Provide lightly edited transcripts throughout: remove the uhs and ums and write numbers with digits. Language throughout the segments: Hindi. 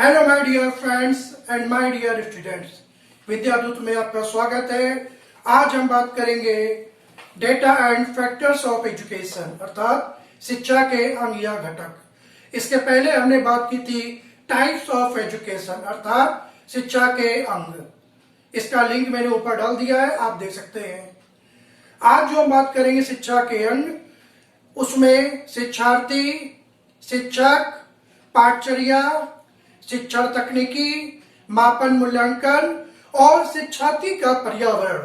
Hello my dear friends and my dear students, Vidyadoot में आपका स्वागत है। आज हम बात करेंगे data and factors of education, अर्थात शिक्षा के अंग या घटक। इसके पहले हमने बात की थी टाइप्स ऑफ एजुकेशन, अर्थात शिक्षा के अंग। इसका लिंक मैंने ऊपर डाल दिया है, आप देख सकते हैं। आज जो हम बात करेंगे शिक्षा के अंग, उसमें शिक्षार्थी, शिक्षक, पाठचर्या, शिक्षण तकनीकी, मापन मूल्यांकन और शिक्षार्थी का पर्यावरण,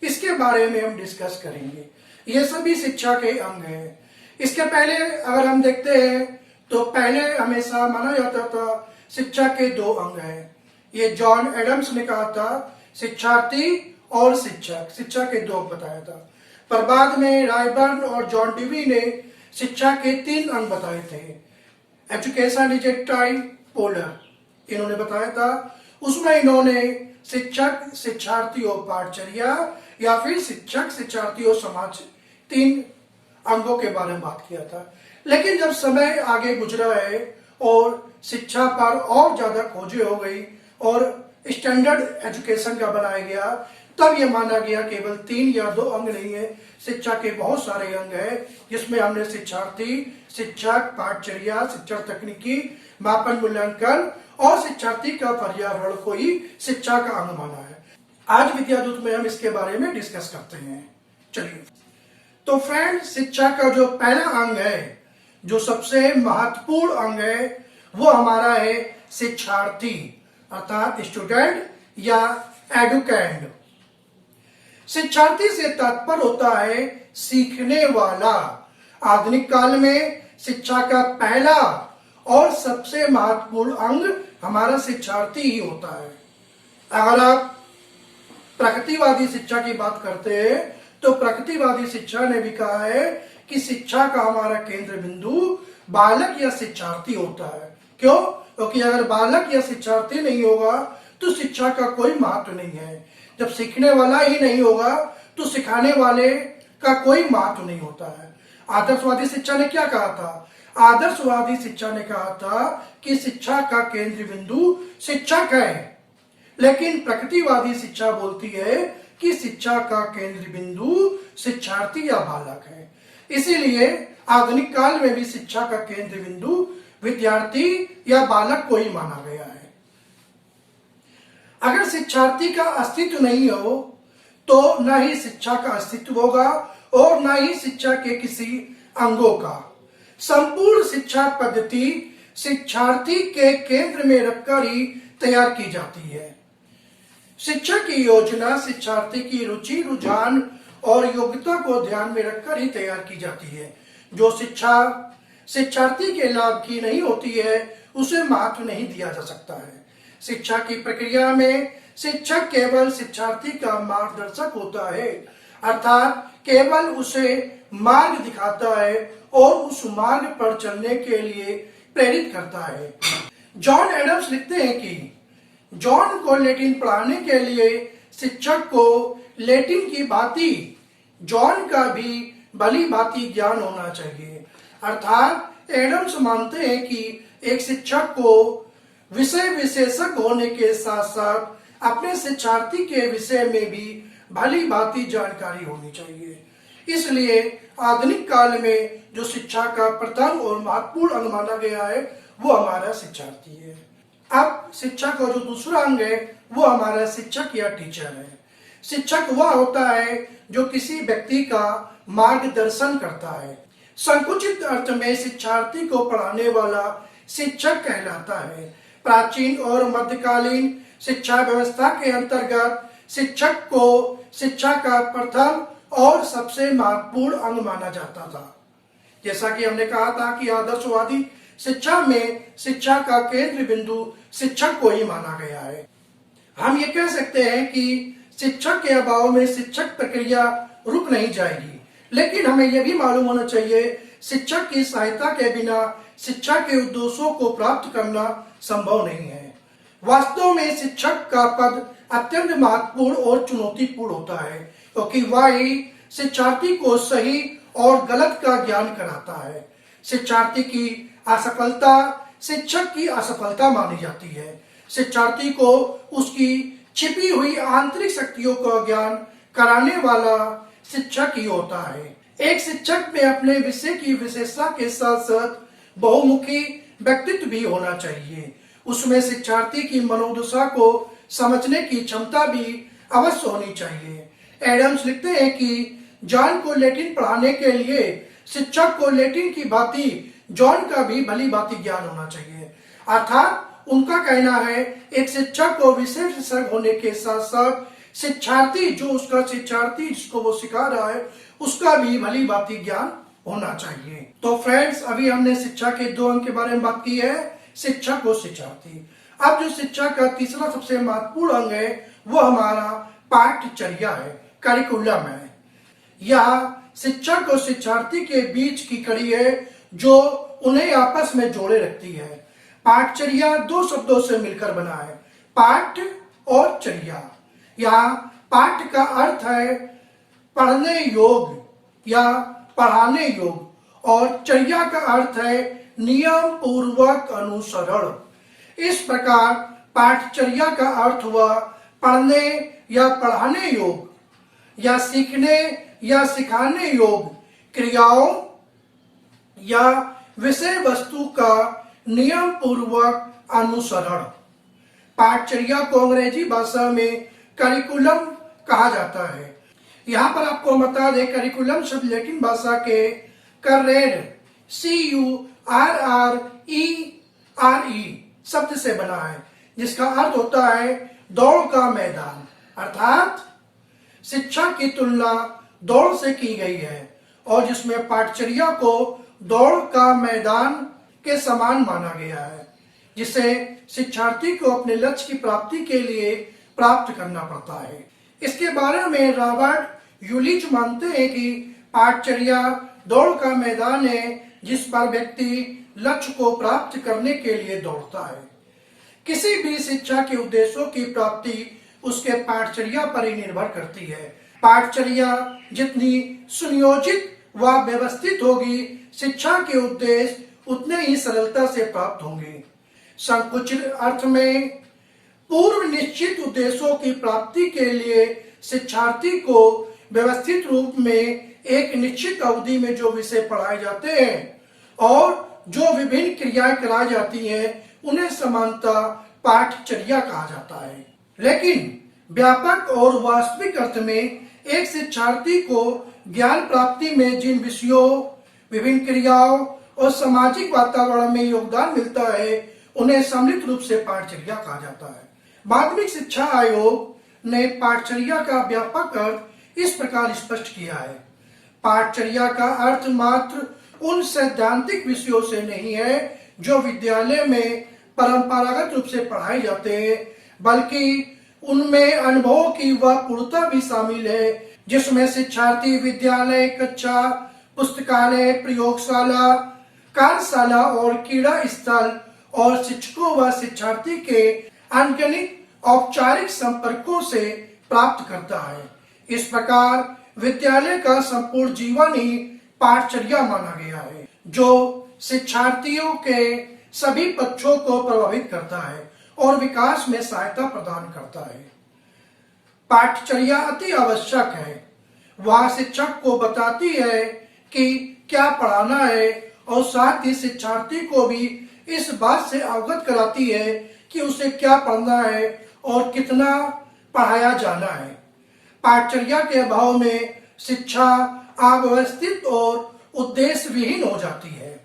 इसके बारे में हम डिस्कस करेंगे। ये सभी शिक्षा के अंग हैं। इसके पहले अगर हम देखते हैं तो पहले हमेशा माना जाता था शिक्षा के दो अंग हैं। ये जॉन एडम्स ने कहा था, शिक्षार्थी और शिक्षक, शिक्षा के दो बताया था। पर बाद में रायबर्न और जॉन डिवी ने शिक्षा के तीन अंग बताए थे। एजुकेशन इज ए ट्राइपोलर, इन्होंने बताया था। उसमें इन्होंने शिक्षक, शिक्षार्थी और पाठचर्या, या फिर शिक्षक, शिक्षार्थी और समाज, तीन अंगों के बारे में बात किया था। लेकिन जब समय आगे गुजरा है और शिक्षा पर और ज्यादा खोजें हो गई और स्टैंडर्ड एजुकेशन का बनाया गया, तब यह माना गया केवल तीन या दो अंग नहीं है, शिक्षा के बहुत सारे अंग हैं, जिसमें हमने शिक्षार्थी, शिक्षक, पाठचर्या, शिक्षण तकनीकी, मापन मूल्यांकन और शिक्षार्थी का पर्यावरण को ही शिक्षा का अंग माना है। आज विद्यादूत में हम इसके बारे में डिस्कस करते हैं। चलिए, तो फ्रेंड, शिक्षा का जो पहला अंग है, जो सबसे महत्वपूर्ण अंग है, वो हमारा है शिक्षार्थी, अर्थात स्टूडेंट या एडुकेंड। शिक्षार्थी से तात्पर्य होता है सीखने वाला। आधुनिक काल में शिक्षा का पहला और सबसे महत्वपूर्ण अंग हमारा शिक्षार्थी ही होता है। अगर आप प्रगतिवादी शिक्षा की बात करते हैं तो प्रगतिवादी शिक्षा ने भी कहा है कि शिक्षा का हमारा केंद्र बिंदु बालक या शिक्षार्थी होता है। क्यों? क्योंकि अगर बालक या शिक्षार्थी नहीं होगा तो शिक्षा का कोई महत्व नहीं है। जब सीखने वाला ही नहीं होगा तो सिखाने वाले का कोई महत्व नहीं होता है। आदर्शवादी शिक्षा ने क्या कहा था? आदर्शवादी शिक्षा ने कहा था कि शिक्षा का केंद्र बिंदु शिक्षक है, लेकिन प्रगतिवादी शिक्षा बोलती है कि शिक्षा का केंद्र बिंदु शिक्षार्थी या बालक है। इसीलिए आधुनिक काल में भी शिक्षा का केंद्र बिंदु विद्यार्थी या बालक को ही माना गया है। अगर शिक्षार्थी का अस्तित्व नहीं हो तो न ही शिक्षा का अस्तित्व होगा और न ही शिक्षा के किसी अंगों का। संपूर्ण शिक्षा पद्धति शिक्षार्थी के केंद्र में रखकर ही तैयार की जाती है। शिक्षा की योजना शिक्षार्थी की रुचि, रुझान और योग्यता को ध्यान में रखकर ही तैयार की जाती है। जो शिक्षा शिक्षार्थी के लाभ की नहीं होती है, उसे महत्व नहीं दिया जा सकता है। शिक्षा की प्रक्रिया में शिक्षक केवल शिक्षार्थी का मार्गदर्शक होता है, अर्थात केवल उसे मार्ग दिखाता है और उस मार्ग पर चलने के लिए प्रेरित करता है। जॉन एडम्स लिखते हैं कि जॉन को लैटिन पढ़ाने के लिए शिक्षक को लैटिन की भांति जॉन का भी भली भांति ज्ञान होना चाहिए। अर्थात एडम्स मानते हैं कि एक शिक्षक को विषय विशेषज्ञ होने के साथ साथ अपने शिक्षार्थी के विषय में भी भली भांति जानकारी होनी चाहिए। इसलिए आधुनिक काल में जो शिक्षा का प्रथम और महत्वपूर्ण अंग माना गया है, वो हमारा शिक्षार्थी है। अब शिक्षा का जो दूसरा अंग है, वो हमारा शिक्षक या टीचर है। शिक्षक वह होता है जो किसी व्यक्ति का मार्गदर्शन करता है। संकुचित अर्थ में शिक्षार्थी को पढ़ाने वाला शिक्षक कहलाता है। प्राचीन और मध्यकालीन शिक्षा व्यवस्था के अंतर्गत शिक्षक को शिक्षा का प्रथम और सबसे महत्वपूर्ण अंग माना जाता था। जैसा कि हमने कहा था कि आदर्शवादी शिक्षा में शिक्षा का केंद्र बिंदु शिक्षक को ही माना गया है। हम ये कह सकते हैं कि शिक्षक के अभाव में शिक्षक प्रक्रिया रुक नहीं जाएगी, लेकिन हमें यह भी मालूम होना चाहिए शिक्षक की सहायता के बिना शिक्षा के उद्देश्यों को प्राप्त करना संभव नहीं है। वास्तव में शिक्षक का पद अत्यंत महत्वपूर्ण और चुनौतीपूर्ण होता है, क्योंकि वह ही शिक्षार्थी को सही और गलत का ज्ञान कराता है। शिक्षार्थी की असफलता शिक्षक की असफलता मानी जाती है। शिक्षार्थी को उसकी छिपी हुई आंतरिक शक्तियों का ज्ञान कराने वाला शिक्षक ही होता है। एक शिक्षक में अपने विषय की विशेषता के साथ साथ बहुमुखी व्यक्तित्व भी होना चाहिए। उसमें शिक्षार्थी की मनोदशा को समझने की क्षमता भी अवश्य होनी चाहिए। एडम्स लिखते हैं कि जॉन को लैटिन पढ़ाने के लिए शिक्षक को लैटिन की भांति जॉन का भी भली भांति ज्ञान होना चाहिए। अर्थात उनका कहना है एक शिक्षक को विषय विशेषज्ञ होने के साथ साथ शिक्षार्थी जिसको वो सिखा रहा है उसका भी भली भांति ज्ञान होना चाहिए। तो फ्रेंड्स, अभी हमने शिक्षा के 2 अंग के बारे में बात की है, शिक्षक और शिक्षार्थी। अब जो शिक्षा का तीसरा सबसे महत्वपूर्ण अंग है वो हमारा पाठ्यचर्या है, करिकुलम है। यह शिक्षक और शिक्षार्थी के बीच की कड़ी है जो उन्हें आपस में जोड़े रखती है। पाठचर्या 2 शब्दों से मिलकर बना है, पाठ और चर्या। यहाँ पाठ का अर्थ है पढ़ने योग्य या पढ़ाने योग्य और चर्या का अर्थ है नियम पूर्वक अनुसरण। इस प्रकार पाठचर्या का अर्थ हुआ पढ़ने या पढ़ाने योग्य या सीखने या सिखाने योग्य क्रियाओं या विषय वस्तु का नियम पूर्वक अनुसरण। पाठचर्या को अंग्रेजी भाषा में करिकुलम कहा जाता है। यहाँ पर आपको बता दें, करिकुलम शब्द लैटिन भाषा के कर्रेर CURRERE शब्द से बना है, जिसका अर्थ होता है दौड़ का मैदान। अर्थात शिक्षा की तुलना दौड़ से की गई है और जिसमें पाठचर्या को दौड़ का मैदान के समान माना गया है, जिसे शिक्षार्थी को अपने लक्ष्य की प्राप्ति के लिए प्राप्त करना पड़ता है। इसके बारे में रॉबर्ट यूलिच मानते हैं कि पाठचर्या दौड़ का मैदान है जिस पर व्यक्ति लक्ष्य को प्राप्त करने के लिए दौड़ता है। किसी भी शिक्षा के उद्देश्यों की प्राप्ति उसके पाठचर्या पर ही निर्भर करती है। पाठचर्या जितनी सुनियोजित व व्यवस्थित होगी, शिक्षा के उद्देश्य उतने ही सरलता से प्राप्त होंगे। संकुचित अर्थ में पूर्व निश्चित उद्देश्यों की प्राप्ति के लिए शिक्षार्थी को व्यवस्थित रूप में एक निश्चित अवधि में जो विषय पढ़ाए जाते हैं और जो विभिन्न क्रियाएं कराई जाती हैं उन्हें समानता पाठचर्या कहा जाता है। लेकिन व्यापक और वास्तविक अर्थ में एक शिक्षार्थी को ज्ञान प्राप्ति में जिन विषयों, विभिन्न क्रियाओं और सामाजिक वातावरण में योगदान मिलता है उन्हें सम्मिलित रूप से पाठचर्या कहा जाता है। माध्यमिक शिक्षा आयोग ने पाठचर्या का व्यापक अर्थ इस प्रकार स्पष्ट किया है। पाठचर्या का अर्थ मात्र उन सैद्धांतिक विषयों से नहीं है जो विद्यालय में परंपरागत रूप से पढ़ाए जाते हैं, बल्कि उनमें अनुभवों की वह पूर्णता भी शामिल है जिसमें शिक्षार्थी विद्यालय, कक्षा, पुस्तकालय, प्रयोगशाला, कार्यशाला और क्रीड़ा स्थल और शिक्षकों व शिक्षार्थी के अनगिनत औपचारिक संपर्कों से प्राप्त करता है। इस प्रकार विद्यालय का संपूर्ण जीवन ही पाठचर्या माना गया है, जो शिक्षार्थियों के सभी पक्षों को प्रभावित करता है और विकास में सहायता प्रदान करता है। पाठचर्या अति आवश्यक है। वह शिक्षक को बताती है कि क्या पढ़ाना है और साथ ही शिक्षार्थी को भी इस बात से अवगत कराती है कि उसे क्या पढ़ना है और कितना पढ़ाया जाना है। पाठचर्या के अभाव में शिक्षा अव्यवस्थित और उद्देश्य विहीन हो जाती है।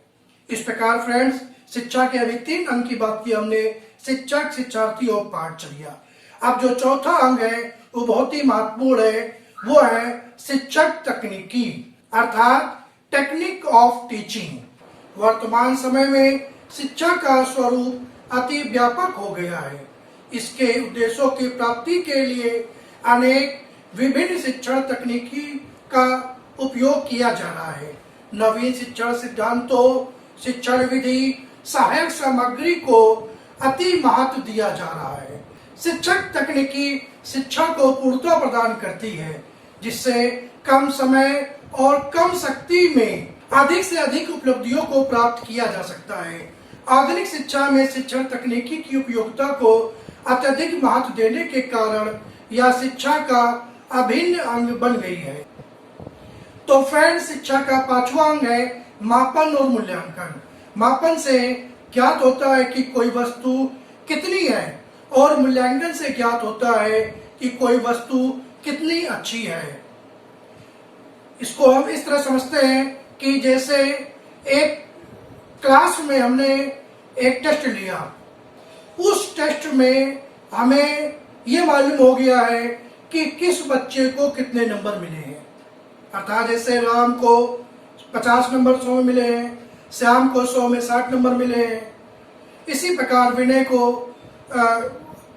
इस प्रकार फ्रेंड्स, शिक्षा के अभी 3 अंग की बात की हमने, शिक्षक, शिक्षार्थी और पाठचर्या। अब जो चौथा अंग है वो बहुत ही महत्वपूर्ण है, वो है शिक्षक तकनीकी अर्थात टेक्निक ऑफ टीचिंग। वर्तमान समय में शिक्षा का स्वरूप अति व्यापक हो गया है। इसके उद्देश्यों की प्राप्ति के लिए अनेक विभिन्न शिक्षण तकनीकी का उपयोग किया जा रहा है। नवीन शिक्षण सिद्धांतों, शिक्षण विधि, सहायक सामग्री को अति महत्व दिया जा रहा है। शिक्षक तकनीकी शिक्षा को पूर्णता प्रदान करती है, जिससे कम समय और कम शक्ति में अधिक से अधिक उपलब्धियों को प्राप्त किया जा सकता है। आधुनिक शिक्षा में शिक्षण तकनीकी की उपयोगिता को अत्यधिक महत्व देने के कारण यह शिक्षा का अभिन्न अंग बन गई है। तो फ्रेंड्स, शिक्षा का पांचवा अंग है मापन और मूल्यांकन। मापन से ज्ञात होता है कि कोई वस्तु कितनी है और मूल्यांकन से ज्ञात होता है कि कोई वस्तु कितनी अच्छी है। इसको हम इस तरह समझते हैं कि जैसे एक क्लास में हमने एक टेस्ट लिया, उस टेस्ट में हमें ये मालूम हो गया है कि किस बच्चे को कितने नंबर मिले हैं। अर्थात जैसे राम को 50 नंबर 100 में मिले हैं, श्याम को 100 में 60 नंबर मिले हैं, इसी प्रकार विनय को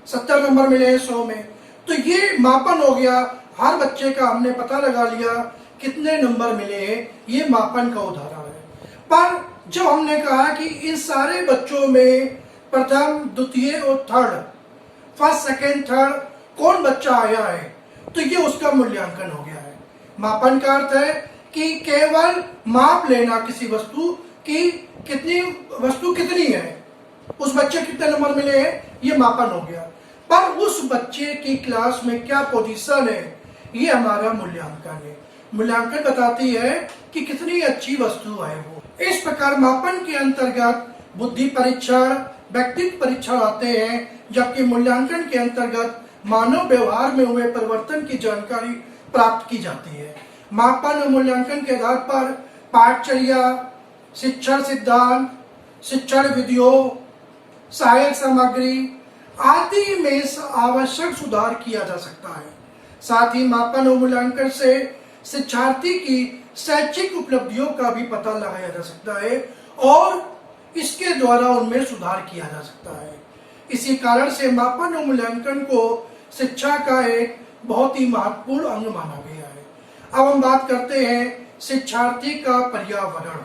70 नंबर मिले हैं 100 में। तो ये मापन हो गया, हर बच्चे का हमने पता लगा लिया कितने नंबर मिले हैं, ये मापन का उदाहरण है। पर जब हमने कहा कि इन सारे बच्चों में प्रथम, द्वितीय और थर्ड, फर्स्ट, सेकेंड, थर्ड कौन बच्चा आया है, तो ये उसका मूल्यांकन हो गया है। मापन का अर्थ है कि केवल माप लेना किसी वस्तु की, कितनी वस्तु कितनी है, उस बच्चे कितने नंबर मिले हैं, ये मापन हो गया। पर उस बच्चे की क्लास में क्या पोजीशन है, ये हमारा मूल्यांकन है। मूल्यांकन बताती है कि कितनी अच्छी वस्तु है वो। इस प्रकार मापन के अंतर्गत बुद्धि परीक्षण, व्यक्तित्व परीक्षण आते हैं, जबकि मूल्यांकन के अंतर्गत मानव व्यवहार में हुए परिवर्तन की जानकारी प्राप्त की जाती है। मापन और मूल्यांकन के आधार पर पाठचर्या, शिक्षण सिद्धांत, शिक्षण विधियों, सहायक सामग्री आदि में आवश्यक सुधार किया जा सकता है। साथ ही मापन और मूल्यांकन से शिक्षार्थी की शैक्षिक उपलब्धियों का भी पता लगाया जा सकता है और इसके द्वारा उनमें सुधार किया जा सकता है। इसी कारण से मापन और मूल्यांकन को शिक्षा का एक बहुत ही महत्वपूर्ण अंग माना गया है। अब हम बात करते हैं शिक्षार्थी का पर्यावरण।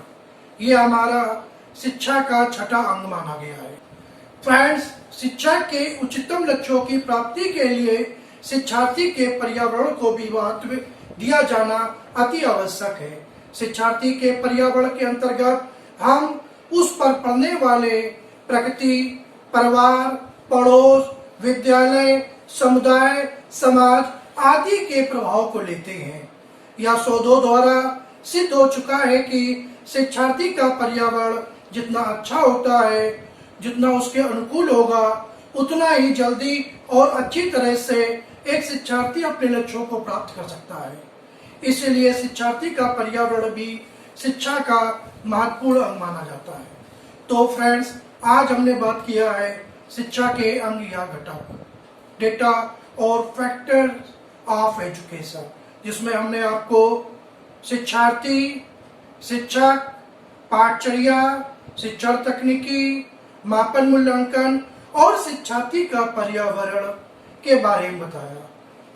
ये हमारा शिक्षा का छठा अंग माना गया है। फ्रेंड्स, शिक्षा के उच्चतम लक्ष्यों की प्राप्ति के लिए शिक्षार्थी के पर्यावरण को भी महत्व दिया जाना अति आवश्यक है। शिक्षार्थी के पर्यावरण के अंतर्गत हम उस पर पड़ने वाले प्रकृति, परिवार, पड़ोस, विद्यालय, समुदाय, समाज आदि के प्रभाव को लेते हैं। यह शोधों द्वारा सिद्ध हो चुका है कि शिक्षार्थी का पर्यावरण जितना अच्छा होता है, जितना उसके अनुकूल होगा, उतना ही जल्दी और अच्छी तरह से एक शिक्षार्थी अपने लक्ष्यों को प्राप्त कर सकता है। इसलिए शिक्षार्थी का पर्यावरण भी शिक्षा का महत्वपूर्ण अंग माना जाता है। तो फ्रेंड्स, आज हमने बात किया है शिक्षा के अंग या घटक, डेटा और फैक्टर ऑफ एजुकेशन, जिसमें हमने आपको शिक्षार्थी, शिक्षक, पाठचर्या, शिक्षण तकनीकी, मापन मूल्यांकन और शिक्षार्थी का पर्यावरण के बारे में बताया।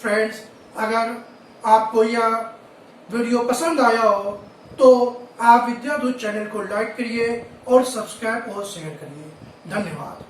फ्रेंड्स, अगर आपको यह वीडियो पसंद आया हो तो आप विद्यादूत चैनल को लाइक करिए और सब्सक्राइब और शेयर करिए। धन्यवाद।